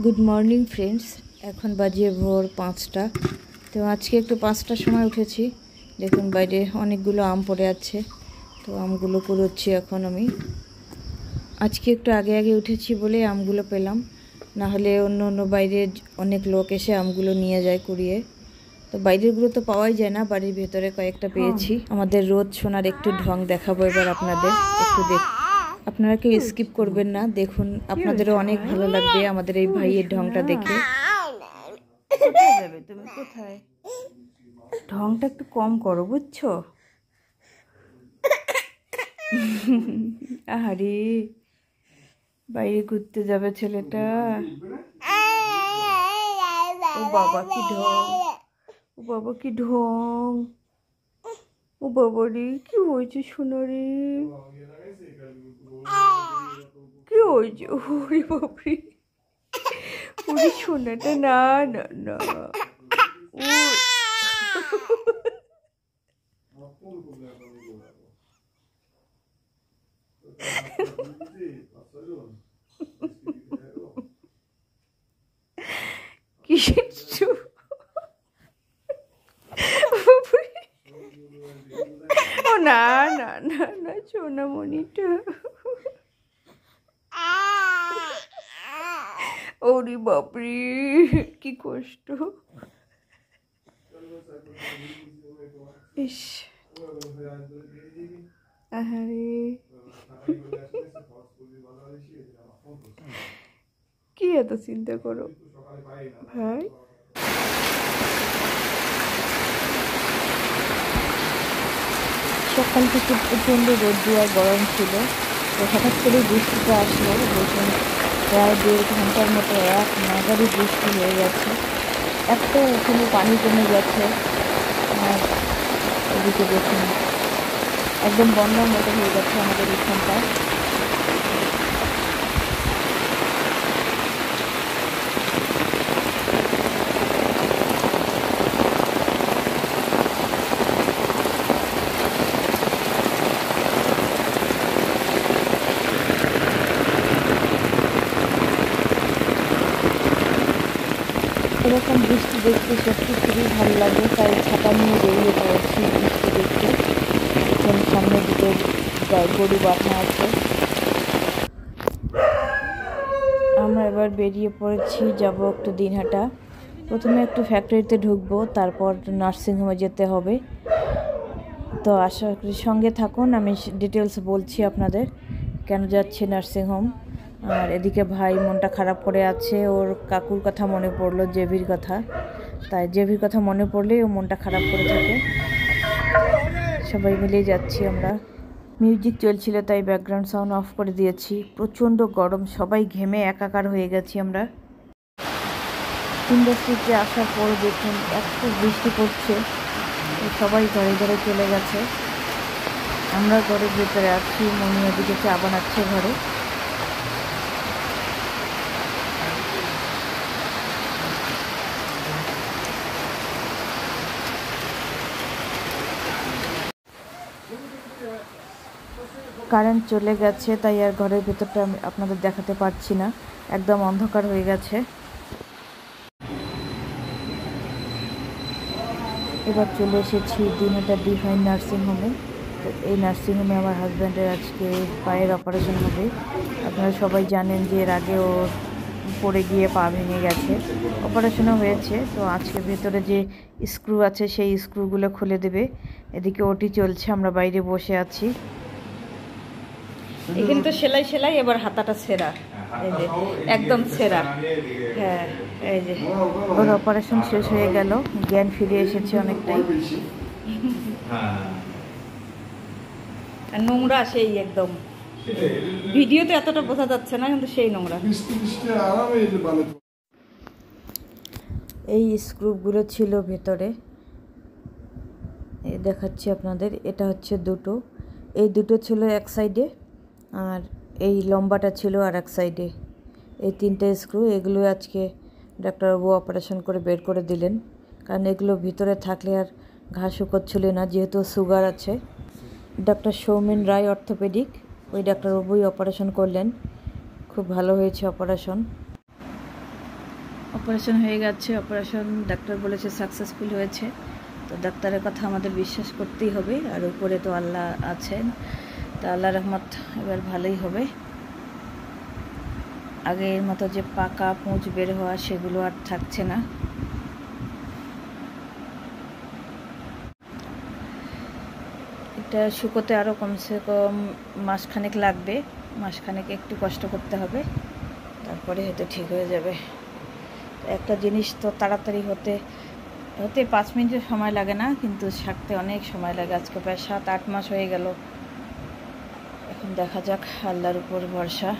Good morning friends. এখন বাজে ভোর 5টা। তো আজকে একটু 5টার সময় উঠেছি। দেখুন বাইরে অনেকগুলো আম পড়ে আছে, তো আমগুলো কুড়োচ্ছি এখন আমি। আজকে একটু আগে আগে উঠেছি বলে আমগুলো পেলাম, না হলে অন্য অন্য বাইরে অনেক লোক এসে আমগুলো নিয়ে যায় কুড়িয়ে। তো বাইরেরগুলো তো পাওয়াই যায় না, বাড়ির ভেতরে কয়েকটা পেয়েছি। আমাদের রোদ শোনার একটু ঢং দেখাবো এবার আপনাদের। একটু আপনারা কেউ স্কিপ করবেন না, দেখুন আপনাদেরও অনেক ভালো লাগবে আমাদের এই ভাইয়ের ঢংটা দেখে। কোথায় যাবে তুমি, কোথায়? ঢংটা একটু কম করো বুঝছো। আহারে বাইরে ঘুরতে যাবে ছেলেটা। ও বাবা কি ঢং, ও বাবা কি ঢং, ও বাবা রে কি হয়েছে সোনা রে, কি হয়েছে? ওরে বাপরে, ওরে সোনাটা না না না, কিছু ও না না না না সোনামণিটা। ওরে বাপরে কি কষ্ট। ইস আহারে কি এত চিন্তা করো ভাই। সকাল থেকে প্রচণ্ড রোদ্দুর আর গরম ছিল, তো হঠাৎ করে বৃষ্টিটা আসলো। দেখুন প্রায় 1.5 ঘন্টার মতো এক নাগাড়ি বৃষ্টি হয়ে গেছে। একটা এখানে পানি কমে গেছে, আর এদিকে দেখুন একদম বন্যার মতো হয়ে গেছে আমাদের এখানটা। এরকম বৃষ্টি দেখতে সত্যি খুবই ভালো লাগে, তাই ছাতা নিয়ে বেরিয়ে পড়েছি বৃষ্টি দেখতে। এখন সামনের দিকে গরু বাঁধা আছে। আমরা এবার বেরিয়ে পড়েছি, যাব একটু দিনহাটা। প্রথমে একটু ফ্যাক্টরিতে ঢুকবো, তারপর নার্সিংহোমে যেতে হবে। তো আশা করি সঙ্গে থাকুন, আমি ডিটেলস বলছি আপনাদের কেন যাচ্ছি নার্সিংহোম। আর এদিকে ভাই মনটা খারাপ করে আছে, ওর কাকুর কথা মনে পড়লো, জেভির কথা। তাই জেভির কথা মনে পড়লেই ও মনটা খারাপ করে থাকে। সবাই মিলেই যাচ্ছি আমরা। মিউজিক চলছিল তাই ব্যাকগ্রাউন্ড সাউন্ড অফ করে দিয়েছি। প্রচণ্ড গরম, সবাই ঘেমে একাকার হয়ে গেছি আমরা। ইন্ডাস্ট্রিতে আসার পর দেখুন এত বৃষ্টি পড়ছে, সবাই ঘরে ঘরে চলে গেছে। আমরা ঘরের ভেতরে আছি, মনি ওদিকে চা বানাচ্ছে ঘরে। কারেন্ট চলে গেছে, তাই আর ঘরের ভেতরটা আমি আপনাদের দেখাতে পারছি না, একদম অন্ধকার হয়ে গেছে। এবার চলে এসেছি দিনহাটা ডিভাইন নার্সিংহোমে। তো এই নার্সিংহোমে আমার হাজব্যান্ডের আজকে পায়ের অপারেশন হবে। আপনারা সবাই জানেন যে এর আগে ও পড়ে গিয়ে পা ভেঙে গেছে, অপারেশনও হয়েছে। তো আজকে ভেতরে যে স্ক্রু আছে সেই স্ক্রুগুলো খুলে দেবে। এদিকে ওটি চলছে, আমরা বাইরে বসে আছি। এখানে তো সেলাই সেলাই, এবার হাতাটা ছেঁড়া, এই যে একদম ছেঁড়া। হ্যাঁ এই যে ওর অপারেশন শেষ হয়ে গেল, জ্ঞান ফিরে এসেছে অনেকটাই। আর নোংরা সেই একদম, ভিডিওতে এতটা বোঝা যাচ্ছে না কিন্তু সেই নোংরা। এই স্ক্রুপগুলো ছিল ভেতরে, এই দেখাচ্ছি আপনাদের। এটা হচ্ছে দুটো, এই দুটো ছিল এক সাইডে, আর এই লম্বাটা ছিল আর এক সাইডে। এই 3টে স্ক্রু, এগুলো আজকে ডাক্তারবাবু অপারেশন করে বের করে দিলেন, কারণ এগুলো ভিতরে থাকলে আর ঘা শুকোচ্ছিল না, যেহেতু সুগার আছে। डॉक्टर सौमेन राय অর্থোপেডিক ওই ডাক্তারবাবুই অপারেশন করলেন, খুব ভালো হয়েছে অপারেশন। অপারেশন হয়ে গেছে। অপারেশন ডাক্তার বলেছে সাকসেসফুল হয়েছে। তো ডাক্তারের কথা আমাদের বিশ্বাস করতেই হবে, আর উপরে তো আল্লাহ আছেন। তা আল্লাহ রহমত এবার ভালোই হবে। আগের মতো যে পাকা পুঁজ বের হওয়া সেগুলো আর থাকছে না। এটা শুকোতে আরও কমসে কম মাসখানেক লাগবে। মাসখানেক একটু কষ্ট করতে হবে, তারপরে হয়তো ঠিক হয়ে যাবে। একটা জিনিস তো তাড়াতাড়ি হতে 5 মিনিটের সময় লাগে না, কিন্তু ছাড়তে অনেক সময় লাগে। আজকে প্রায় 7-8 মাস হয়ে গেল। এখন দেখা যাক, আল্লাহর উপর ভরসা।